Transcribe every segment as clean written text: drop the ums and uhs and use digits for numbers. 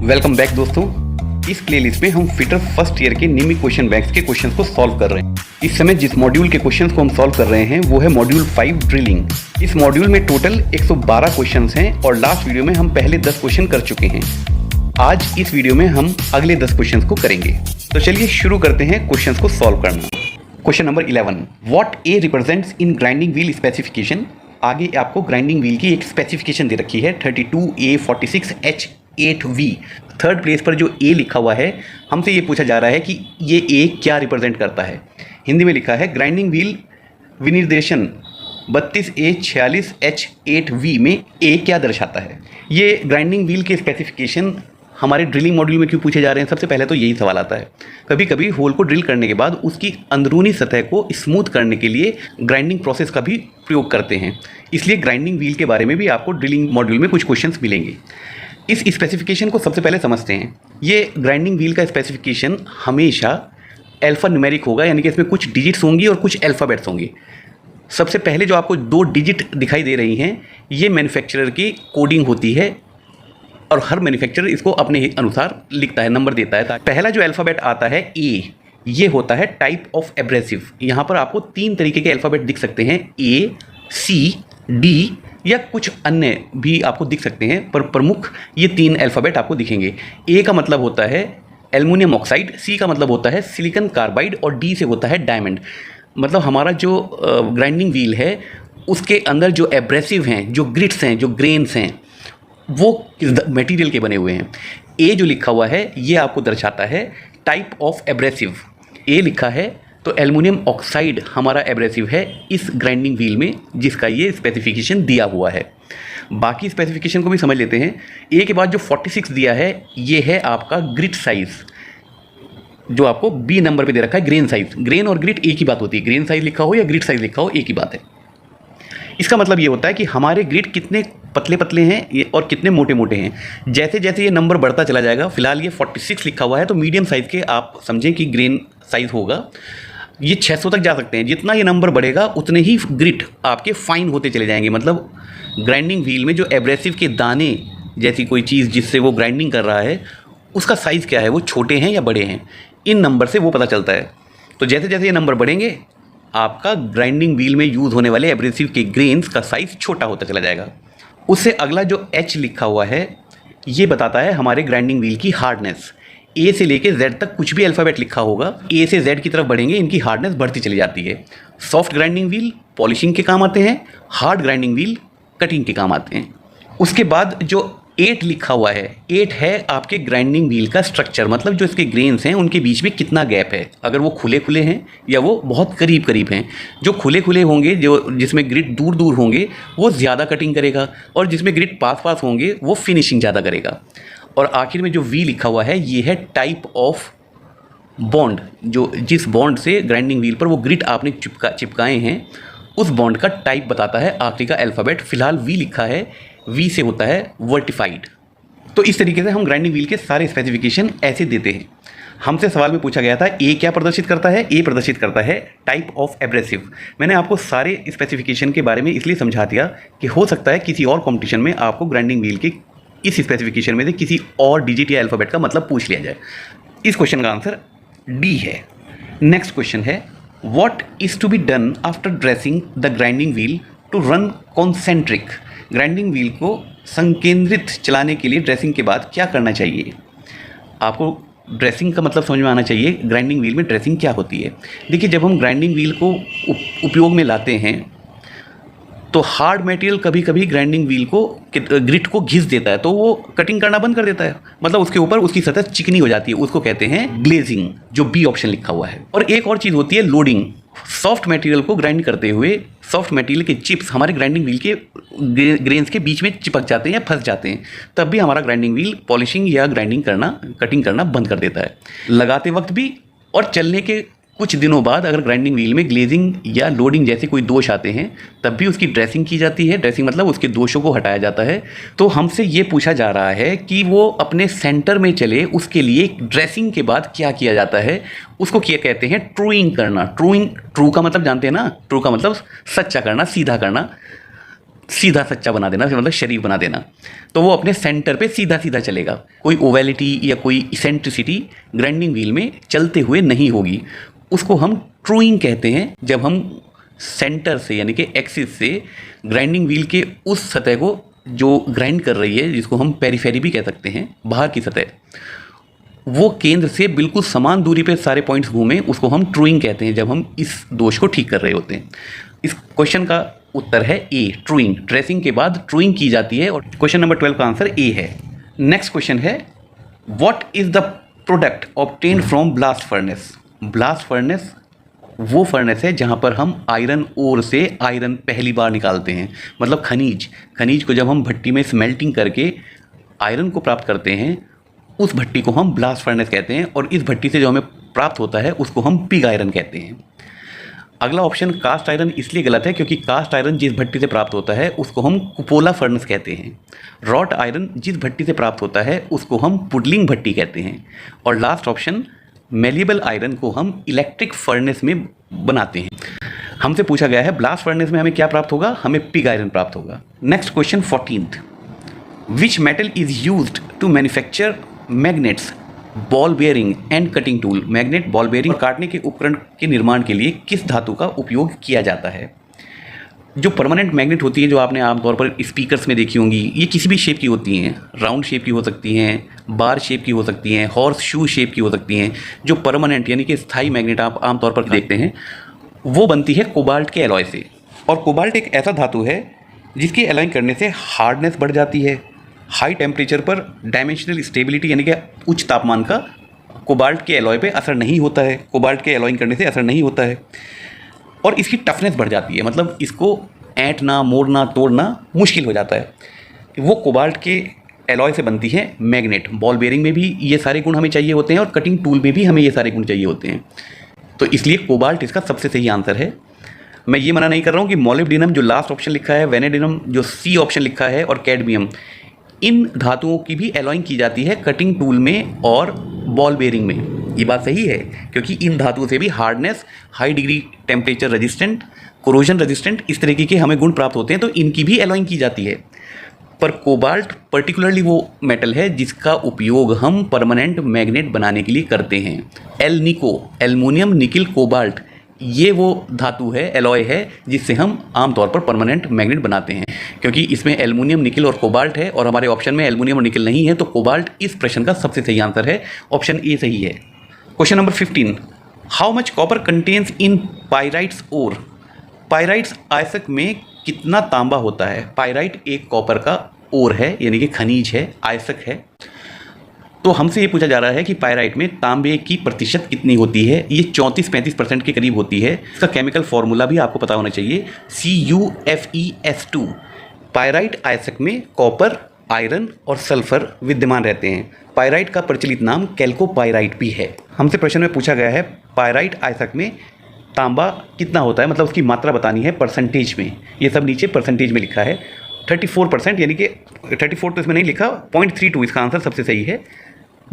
Welcome back दोस्तों। इस playlist में हम फिटर फर्स्ट ईयर के निमी क्वेश्चन बैंक्स के क्वेश्चंस को सॉल्व कर रहे हैं। इस समय जिस मॉड्यूल के क्वेश्चंस को हम सॉल्व कर रहे हैं वो है मॉड्यूल 5 ड्रिलिंग। इस मॉड्यूल में टोटल 112 क्वेश्चंस हैं और लास्ट वीडियो में हम पहले 10 क्वेश्चन कर चुके हैं। आज इस वीडियो में हम अगले 10 क्वेश्चंस को करेंगे। तो चलिए शुरू करते हैं क्वेश्चंस को सॉल्व करना। Question number 11, what A represents in grinding wheel specification. आगे आपको ग्राइंडिंग व्हील की एक स्पेसिफिकेशन दे रखी है 32A46H8V। थर्ड प्लेस पर जो ए लिखा हुआ है, हमसे ये पूछा जा रहा है कि ये ए क्या रिप्रेजेंट करता है। हिंदी में लिखा है ग्राइंडिंग व्हील विनिर्देशन 32A46H8V में ए क्या दर्शाता है। ये ग्राइंडिंग व्हील के स्पेसिफिकेशन हमारे ड्रिलिंग मॉड्यूल में क्यों पूछे जा रहे हैं, सबसे पहले तो यही सवाल आता है। कभी कभी होल को ड्रिल करने के बाद उसकी अंदरूनी सतह को स्मूथ करने के लिए ग्राइंडिंग प्रोसेस का भी प्रयोग करते हैं, इसलिए ग्राइंडिंग व्हील के बारे में भी आपको ड्रिलिंग मॉड्यूल में कुछ क्वेश्चंस मिलेंगे। इस स्पेसिफिकेशन को सबसे पहले समझते हैं। ये ग्राइंडिंग व्हील का स्पेसिफिकेशन हमेशा अल्फा न्यूमेरिक होगा, यानी कि इसमें कुछ डिजिट्स होंगी और कुछ अल्फ़ाबेट्स होंगे। सबसे पहले जो आपको 2 डिजिट दिखाई दे रही हैं, ये मैन्युफैक्चरर की कोडिंग होती है और हर मैन्युफैक्चरर इसको अपने अनुसार लिखता है, नंबर देता है। पहला जो अल्फ़ाबेट आता है ए, ये होता है टाइप ऑफ एब्रेसिव। यहाँ पर आपको 3 तरीके के अल्फ़ाबेट दिख सकते हैं, ए, सी, डी या कुछ अन्य भी आपको दिख सकते हैं, पर प्रमुख ये 3 अल्फ़ाबेट आपको दिखेंगे। ए का मतलब होता है एल्युमिनियम ऑक्साइड, सी का मतलब होता है सिलिकॉन कार्बाइड और डी से होता है डायमंड। मतलब हमारा जो ग्राइंडिंग व्हील है उसके अंदर जो एब्रेसिव हैं, जो ग्रिट्स हैं, जो ग्रेन्स हैं, वो किस मटेरियल के बने हुए हैं। ए जो लिखा हुआ है ये आपको दर्शाता है टाइप ऑफ एब्रेसिव। ए लिखा है तो एल्युमिनियम ऑक्साइड हमारा एब्रेसिव है इस ग्राइंडिंग व्हील में, जिसका ये स्पेसिफिकेशन दिया हुआ है। बाकी स्पेसिफिकेशन को भी समझ लेते हैं। ए के बाद जो 46 दिया है ये है आपका ग्रिट साइज़, जो आपको बी नंबर पे दे रखा है ग्रेन साइज़। ग्रेन और ग्रिट एक ही बात होती है, ग्रेन साइज़ लिखा हो या ग्रिट साइज़ लिखा हो एक ही बात है। इसका मतलब ये होता है कि हमारे ग्रिट कितने पतले पतले हैं और कितने मोटे मोटे हैं। जैसे जैसे ये नंबर बढ़ता चला जाएगा, फिलहाल ये 46 लिखा हुआ है तो मीडियम साइज़ के आप समझें कि ग्रेन साइज़ होगा। ये 600 तक जा सकते हैं। जितना ये नंबर बढ़ेगा उतने ही ग्रिट आपके फाइन होते चले जाएंगे। मतलब ग्राइंडिंग व्हील में जो एब्रेसिव के दाने जैसी कोई चीज़ जिससे वो ग्राइंडिंग कर रहा है उसका साइज़ क्या है, वो छोटे हैं या बड़े हैं, इन नंबर से वो पता चलता है। तो जैसे जैसे ये नंबर बढ़ेंगे आपका ग्राइंडिंग व्हील में यूज़ होने वाले एब्रेसिव के ग्रेन्स का साइज़ छोटा होता चला जाएगा। उससे अगला जो एच लिखा हुआ है ये बताता है हमारे ग्राइंडिंग व्हील की हार्डनेस। ए से लेके जेड तक कुछ भी अल्फ़ाबेट लिखा होगा, ए से जेड की तरफ बढ़ेंगे इनकी हार्डनेस बढ़ती चली जाती है। सॉफ्ट ग्राइंडिंग व्हील पॉलिशिंग के काम आते हैं, हार्ड ग्राइंडिंग व्हील कटिंग के काम आते हैं। उसके बाद जो 8 लिखा हुआ है, 8 है आपके ग्राइंडिंग व्हील का स्ट्रक्चर, मतलब जो इसके ग्रेन्स हैं उनके बीच में कितना गैप है, अगर वो खुले खुले हैं या वो बहुत करीब करीब हैं। जो खुले खुले होंगे, जो जिसमें ग्रिट दूर दूर होंगे वो ज़्यादा कटिंग करेगा, और जिसमें ग्रिट पास पास होंगे वो फिनिशिंग ज़्यादा करेगा। और आखिर में जो वी लिखा हुआ है ये है टाइप ऑफ बॉन्ड, जो जिस बॉन्ड से ग्राइंडिंग व्हील पर वो ग्रिट आपने चिपकाए हैं उस बॉन्ड का टाइप बताता है आखिरी का अल्फ़ाबेट। फिलहाल वी लिखा है, वी से होता है वर्टिफाइड। तो इस तरीके से हम ग्राइंडिंग व्हील के सारे स्पेसिफिकेशन ऐसे देते हैं। हमसे सवाल में पूछा गया था ए क्या प्रदर्शित करता है, ए प्रदर्शित करता है टाइप ऑफ एब्रेसिव। मैंने आपको सारे स्पेसिफिकेशन के बारे में इसलिए समझा दिया कि हो सकता है किसी और कॉम्पिटिशन में आपको ग्राइंडिंग व्हील के इस स्पेसिफिकेशन में से किसी और डिजिट या अल्फ़ाबेट का मतलब पूछ लिया जाए। इस क्वेश्चन का आंसर डी है। नेक्स्ट क्वेश्चन है, what is to be done after dressing the grinding wheel to run concentric. Grinding wheel को संकेंद्रित चलाने के लिए ड्रेसिंग के बाद क्या करना चाहिए। आपको ड्रेसिंग का मतलब समझ में आना चाहिए, ग्राइंडिंग व्हील में ड्रेसिंग क्या होती है। देखिए, जब हम ग्राइंडिंग व्हील को उपयोग में लाते हैं तो हार्ड मटेरियल कभी कभी ग्राइंडिंग व्हील को ग्रिट को घिस देता है, तो वो कटिंग करना बंद कर देता है, मतलब उसके ऊपर उसकी सतह चिकनी हो जाती है। उसको कहते हैं ग्लेजिंग, जो बी ऑप्शन लिखा हुआ है। और एक और चीज़ होती है लोडिंग। सॉफ्ट मटेरियल को ग्राइंड करते हुए सॉफ्ट मटेरियल के चिप्स हमारे ग्राइंडिंग व्हील के ग्रेन्स के बीच में चिपक जाते हैं या फंस जाते हैं, तब भी हमारा ग्राइंडिंग व्हील पॉलिशिंग या ग्राइंडिंग करना, कटिंग करना बंद कर देता है। लगाते वक्त भी और चलने के कुछ दिनों बाद अगर ग्राइंडिंग व्हील में ग्लेजिंग या लोडिंग जैसे कोई दोष आते हैं तब भी उसकी ड्रेसिंग की जाती है। ड्रेसिंग मतलब उसके दोषों को हटाया जाता है। तो हमसे ये पूछा जा रहा है कि वो अपने सेंटर में चले, उसके लिए ड्रेसिंग के बाद क्या किया जाता है, उसको क्या कहते हैं, ट्रूइंग करना। ट्रूइंग, ट्रू का मतलब जानते हैं ना, ट्रू का मतलब सच्चा करना, सीधा करना। सीधा सच्चा बना देना, मतलब शरीफ बना देना, तो वो अपने सेंटर पे सीधा सीधा चलेगा। कोई ओवेलिटी या कोई इसेंट्रिसिटी ग्राइंडिंग व्हील में चलते हुए नहीं होगी। उसको हम ट्रूइंग कहते हैं, जब हम सेंटर से यानी कि एक्सिस से ग्राइंडिंग व्हील के उस सतह को जो ग्राइंड कर रही है, जिसको हम पेरिफेरी भी कह सकते हैं, बाहर की सतह, वो केंद्र से बिल्कुल समान दूरी पे सारे पॉइंट्स घूमें, उसको हम ट्रूइंग कहते हैं, जब हम इस दोष को ठीक कर रहे होते हैं। इस क्वेश्चन का उत्तर है ए, ट्रूइंग। ट्रेसिंग के बाद ट्रूइंग की जाती है और क्वेश्चन नंबर 12 का आंसर ए है। नेक्स्ट क्वेश्चन है, what is the product obtained from blast furnace. Blast furnace वो फर्नेस है जहाँ पर हम आयरन ओर से आयरन पहली बार निकालते हैं, मतलब खनिज को जब हम भट्टी में स्मेल्टिंग करके आयरन को प्राप्त करते हैं, उस भट्टी को हम ब्लास्ट फर्नेस कहते हैं, और इस भट्टी से जो हमें प्राप्त होता है उसको हम पिग आयरन कहते हैं। अगला ऑप्शन कास्ट आयरन इसलिए गलत है क्योंकि कास्ट आयरन जिस भट्टी से प्राप्त होता है उसको हम कुपोला फर्नेस कहते हैं। रॉट आयरन जिस भट्टी से प्राप्त होता है उसको हम पुडलिंग भट्टी कहते हैं। और लास्ट ऑप्शन मेलिएबल आयरन को हम इलेक्ट्रिक फर्नेस में बनाते हैं। हमसे पूछा गया है ब्लास्ट फर्नेस में हमें क्या प्राप्त होगा, हमें पिग आयरन प्राप्त होगा। Next question 14th, which metal is used to manufacture magnets, ball bearing and cutting tool. Magnet, ball bearing, काटने के उपकरण के निर्माण के लिए किस धातु का उपयोग किया जाता है। जो परमानेंट मैग्नेट होती है, जो आपने आमतौर पर स्पीकर्स में देखी होंगी, ये किसी भी शेप की होती हैं, राउंड शेप की हो सकती हैं, बार शेप की हो सकती हैं, हॉर्स शू शेप की हो सकती हैं। जो परमानेंट यानी कि स्थायी मैग्नेट आप आमतौर पर देखते हैं, वो बनती है कोबाल्ट के एलॉय से। और कोबाल्ट एक ऐसा धातु है जिसकी एलॉय करने से हार्डनेस बढ़ जाती है। हाई टेम्परेचर पर डायमेंशनल स्टेबिलिटी यानी कि उच्च तापमान का कोबाल्ट के एलॉय पे असर नहीं होता है, कोबाल्ट के एलॉइंग करने से असर नहीं होता है। और इसकी टफनेस बढ़ जाती है, मतलब इसको ऐंठना, मोड़ना, तोड़ना मुश्किल हो जाता है। वो कोबाल्ट के एलॉय से बनती है मैग्नेट। बॉल बेयरिंग में भी ये सारे गुण हमें चाहिए होते हैं और कटिंग टूल में भी हमें ये सारे गुण चाहिए होते हैं, तो इसलिए कोबाल्ट इसका सबसे सही आंसर है। मैं ये मना नहीं कर रहा हूँ कि मोलिब्डेनम जो लास्ट ऑप्शन लिखा है, वेनेडिनम जो सी ऑप्शन लिखा है, और कैडमियम, इन धातुओं की भी एलॉइंग की जाती है कटिंग टूल में और बॉल बेयरिंग में। ये बात सही है क्योंकि इन धातुओं से भी hardness, high degree temperature resistant, corrosion resistant, इस तरीके के हमें गुण प्राप्त होते हैं, तो इनकी भी एलॉइंग की जाती है। पर कोबाल्ट पर्टिकुलरली वो मेटल है जिसका उपयोग हम परमानेंट मैग्नेट बनाने के लिए करते हैं। एल-निको, एल्युमिनियम निकिल कोबाल्ट, ये वो धातु है, एलॉय है, जिससे हम आमतौर पर परमानेंट मैग्नेट बनाते हैं। क्योंकि इसमें एल्युमिनियम, निकिल और कोबाल्ट है और हमारे ऑप्शन में एल्युमिनियम और निकिल नहीं है, तो कोबाल्ट इस प्रश्न का सबसे सही आंसर है, ऑप्शन ए सही है। Question number 15, how much copper contains in pyrites ore. Pyrites आयस्क में कितना तांबा होता है। पाइराइट एक कॉपर का ओर है, यानी कि खनिज है, आयस्क है। तो हमसे ये पूछा जा रहा है कि पाइराइट में तांबे की प्रतिशत कितनी होती है। ये 34-35% के करीब होती है। इसका केमिकल फॉर्मूला भी आपको पता होना चाहिए, CuFeS2। पाइराइट आयस्क में कॉपर, आयरन और सल्फर विद्यमान रहते हैं। पाइराइट का प्रचलित नाम कैल्कोपाइराइट भी है। हमसे प्रश्न में पूछा गया है पाइराइट आयस्क में तांबा कितना होता है, मतलब उसकी मात्रा बतानी है परसेंटेज में। ये सब नीचे परसेंटेज में लिखा है 34%, यानी कि 34 तो इसमें नहीं लिखा, 0.32 इसका आंसर सबसे सही है।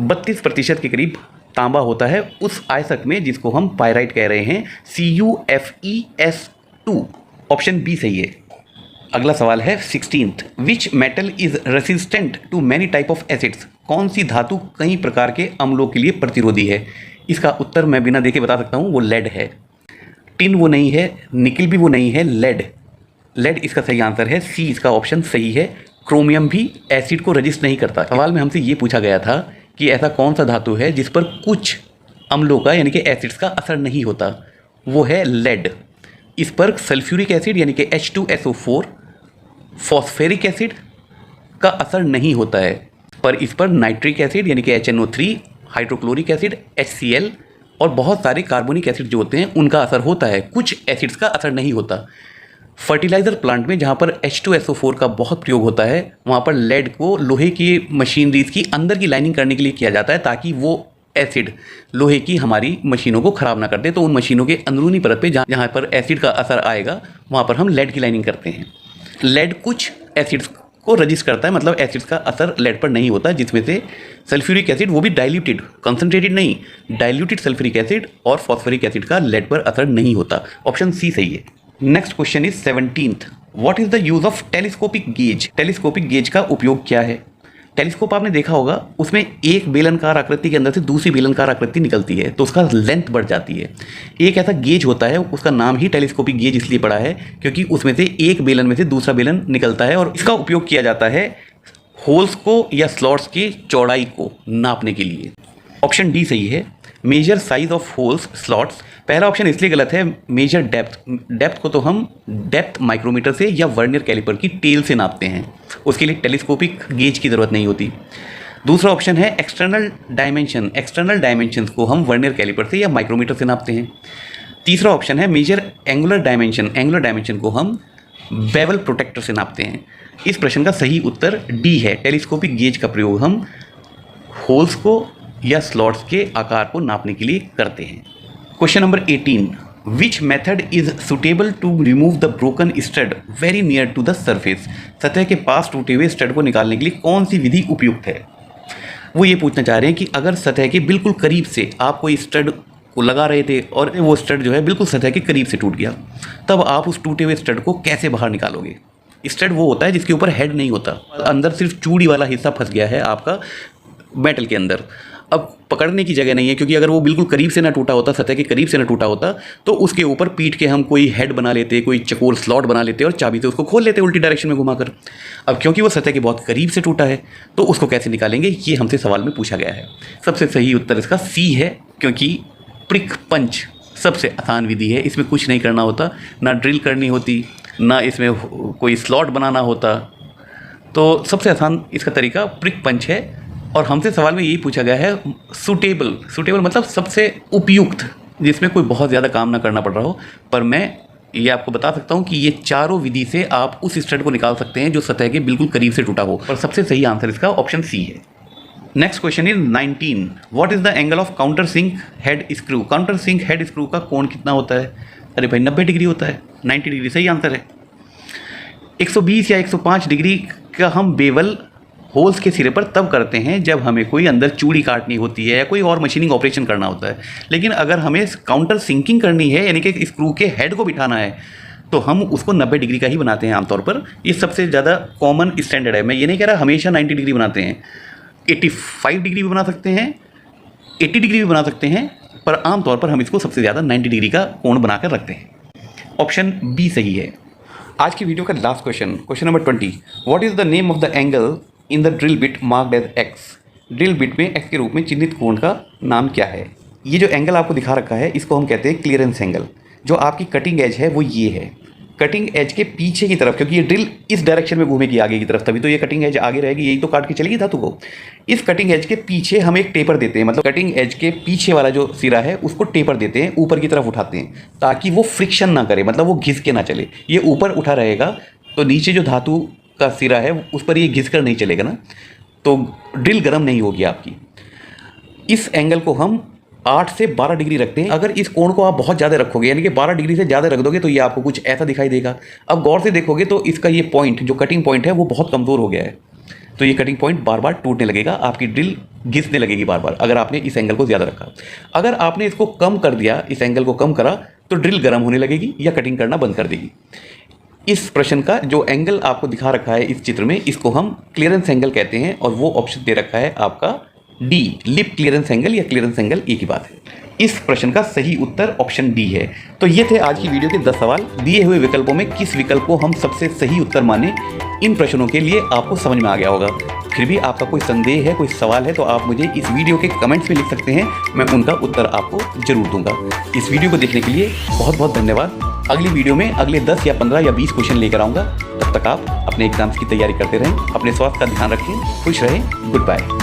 32% के करीब तांबा होता है उस आयस्क में जिसको हम पाइराइट कह रहे हैं, CuFeS2, ऑप्शन बी सही है। अगला सवाल है 16th, which metal is resistant to many type of acids. कौन सी धातु कई प्रकार के अम्लों के लिए प्रतिरोधी है। इसका उत्तर मैं बिना देखे बता सकता हूँ, वो लेड है। टिन वो नहीं है, निकिल भी वो नहीं है, लेड इसका सही आंसर है, सी इसका ऑप्शन सही है। क्रोमियम भी एसिड को रजिस्ट नहीं करता। सवाल में हमसे ये पूछा गया था कि ऐसा कौन सा धातु है जिस पर कुछ अम्लों का यानी कि एसिड्स का असर नहीं होता, वो है लेड। इस पर सल्फ्यूरिक एसिड यानी कि H2SO4, फॉस्फेरिक एसिड का असर नहीं होता है, पर इस पर नाइट्रिक एसिड यानी कि HNO3, हाइड्रोक्लोरिक एसिड HCl और बहुत सारे कार्बोनिक एसिड जो होते हैं उनका असर होता है। कुछ एसिड्स का असर नहीं होता। फर्टिलाइज़र प्लांट में जहाँ पर H2SO4 का बहुत प्रयोग होता है, वहाँ पर लेड को लोहे की मशीनरीज की अंदर की लाइनिंग करने के लिए किया जाता है, ताकि वो एसिड लोहे की हमारी मशीनों को ख़राब ना कर दे। तो उन मशीनों के अंदरूनी परत पे जहाँ पर एसिड का असर आएगा, वहाँ पर हम लेड की लाइनिंग करते हैं। लेड कुछ एसिड्स को रजिस्ट करता है, मतलब एसिड्स का असर लेड पर नहीं होता, जिसमें से सल्फ्यूरिक एसिड, वो भी डाइल्यूटेड, कंसनट्रेटेड नहीं, डाइल्यूटेड सल्फ्यूरिक एसिड और फॉस्फोरिक एसिड का लेड पर असर नहीं होता। ऑप्शन सी सही है। Next question is 17th, what is the use of telescopic gauge? Telescopic gauge का उपयोग क्या है? टेलीस्कोप आपने देखा होगा, उसमें एक बेलनकार आकृति के अंदर से दूसरी बेलनकार आकृति निकलती है तो उसका लेंथ बढ़ जाती है। एक ऐसा गेज होता है, उसका नाम ही टेलीस्कोपिक गेज इसलिए पड़ा है क्योंकि उसमें से एक बेलन में से दूसरा बेलन निकलता है और इसका उपयोग किया जाता है होल्स को या स्लॉट्स की चौड़ाई को नापने के लिए। ऑप्शन डी सही है, major size of holes slots. पहला ऑप्शन इसलिए गलत है, मेजर डेप्थ को तो हम डेप्थ माइक्रोमीटर से या वर्नियर कैलिपर की टेल से नापते हैं, उसके लिए टेलीस्कोपिक गेज की ज़रूरत नहीं होती। दूसरा ऑप्शन है एक्सटर्नल डायमेंशंस को हम वर्नियर कैलिपर से या माइक्रोमीटर से नापते हैं। तीसरा ऑप्शन है मेजर एंगुलर डायमेंशन को हम बेवल प्रोटेक्टर से नापते हैं। इस प्रश्न का सही उत्तर डी है, टेलीस्कोपिक गेज का प्रयोग हम होल्स को या स्लॉट्स के आकार को नापने के लिए करते हैं। Question number 18, which method is suitable to remove the broken stud very near to the surface? सतह के पास टूटे हुए स्टड को निकालने के लिए कौन सी विधि उपयुक्त है? वो ये पूछना चाह रहे हैं कि अगर सतह के बिल्कुल करीब से आप कोई स्टड को लगा रहे थे और वो स्टड जो है बिल्कुल सतह के करीब से टूट गया, तब आप उस टूटे हुए स्टड को कैसे बाहर निकालोगे? स्टड वो होता है जिसके ऊपर हेड नहीं होता, अंदर सिर्फ चूड़ी वाला हिस्सा फंस गया है आपका मेटल के अंदर। अब पकड़ने की जगह नहीं है, क्योंकि अगर वो बिल्कुल करीब से ना टूटा होता, सतह के करीब से ना टूटा होता, तो उसके ऊपर पीट के हम कोई हेड बना लेते, कोई चकोर स्लॉट बना लेते और चाबी से उसको खोल लेते उल्टी डायरेक्शन में घुमाकर। अब क्योंकि वो सतह के बहुत करीब से टूटा है तो उसको कैसे निकालेंगे, ये हमसे सवाल में पूछा गया है। सबसे सही उत्तर इसका सी है, क्योंकि प्रिक पंच सबसे आसान विधि है। इसमें कुछ नहीं करना होता, ना ड्रिल करनी होती, ना इसमें कोई स्लॉट बनाना होता। तो सबसे आसान इसका तरीका प्रिक पंच है। और हमसे सवाल में यही पूछा गया है सूटेबल मतलब सबसे उपयुक्त, जिसमें कोई बहुत ज़्यादा काम ना करना पड़ रहा हो। पर मैं ये आपको बता सकता हूँ कि ये चारों विधि से आप उस स्टड को निकाल सकते हैं जो सतह के बिल्कुल करीब से टूटा हो। और सबसे सही आंसर इसका ऑप्शन सी है। Next question is 19, what is the angle of countersink head screw? Countersink head screw का कोण कितना होता है? अरे भाई 90 डिग्री होता है, 90 डिग्री सही आंसर है। 120 या 105 डिग्री का हम बेवल होल्स के सिरे पर तब करते हैं जब हमें कोई अंदर चूड़ी काटनी होती है या कोई और मशीनिंग ऑपरेशन करना होता है। लेकिन अगर हमें काउंटर सिंकिंग करनी है, यानी कि स्क्रू के हेड को बिठाना है, तो हम उसको 90 डिग्री का ही बनाते हैं आमतौर पर। ये सबसे ज़्यादा कॉमन स्टैंडर्ड है। मैं ये नहीं कह रहा हमेशा 90 डिग्री बनाते हैं, 85 डिग्री भी बना सकते हैं, 80 डिग्री भी बना सकते हैं, पर आमतौर पर हम इसको सबसे ज़्यादा 90 डिग्री का कोण बनाकर रखते हैं। ऑप्शन बी सही है। आज की वीडियो का last question number 20, what is the name of the angle in the drill bit marked as X? Drill bit में एक्स के रूप में चिन्हित कोण का नाम क्या है? ये जो एंगल आपको दिखा रखा है इसको हम कहते हैं क्लियरेंस एंगल। जो आपकी कटिंग एज है वो ये है, कटिंग एज के पीछे की तरफ, क्योंकि ये ड्रिल इस डायरेक्शन में घूमेगी आगे की तरफ, तभी तो ये कटिंग एज आगे रहेगी, यही तो काट के चलेगी धातु को। इस कटिंग एज के पीछे हम एक टेपर देते हैं, मतलब कटिंग एज के पीछे वाला जो सिरा है उसको टेपर देते हैं, ऊपर की तरफ उठाते हैं ताकि वो फ्रिक्शन ना करे, मतलब वो घिस के ना चले। ये ऊपर उठा रहेगा तो नीचे जो धातु का सिरा है उस पर ये घिस कर नहीं चलेगा ना, तो ड्रिल गर्म नहीं होगी आपकी। इस एंगल को हम 8 से 12 डिग्री रखते हैं। अगर इस कोण को आप बहुत ज़्यादा रखोगे, यानी कि 12 डिग्री से ज़्यादा रख दोगे, तो ये आपको कुछ ऐसा दिखाई देगा। अब गौर से देखोगे तो इसका ये पॉइंट, जो कटिंग पॉइंट है, वो बहुत कमज़ोर हो गया है, तो ये कटिंग पॉइंट बार बार टूटने लगेगा, आपकी ड्रिल घिसने लगेगी बार बार, अगर आपने इस एंगल को ज़्यादा रखा। अगर आपने इसको कम कर दिया, इस एंगल को कम करा, तो ड्रिल गर्म होने लगेगी या कटिंग करना बंद कर देगी। इस प्रश्न का जो एंगल आपको दिखा रखा है इस चित्र में, इसको हम क्लियरेंस एंगल कहते हैं, और वो ऑप्शन दे रखा है आपका डी, लिप क्लियरेंस एंगल या क्लियरेंस एंगल, एक ही बात है। इस प्रश्न का सही उत्तर ऑप्शन डी है। तो ये थे आज की वीडियो के 10 सवाल। दिए हुए विकल्पों में किस विकल्प को हम सबसे सही उत्तर माने, इन प्रश्नों के लिए आपको समझ में आ गया होगा। फिर भी आपका कोई संदेह है, कोई सवाल है, तो आप मुझे इस वीडियो के कमेंट्स में लिख सकते हैं, मैं उनका उत्तर आपको जरूर दूंगा। इस वीडियो को देखने के लिए बहुत बहुत धन्यवाद। अगली वीडियो में अगले 10 या 15 या 20 क्वेश्चन लेकर आऊँगा। तब तक आप अपने एग्जाम्स की तैयारी करते रहें, अपने स्वास्थ्य का ध्यान रखें, खुश रहें, गुड बाय।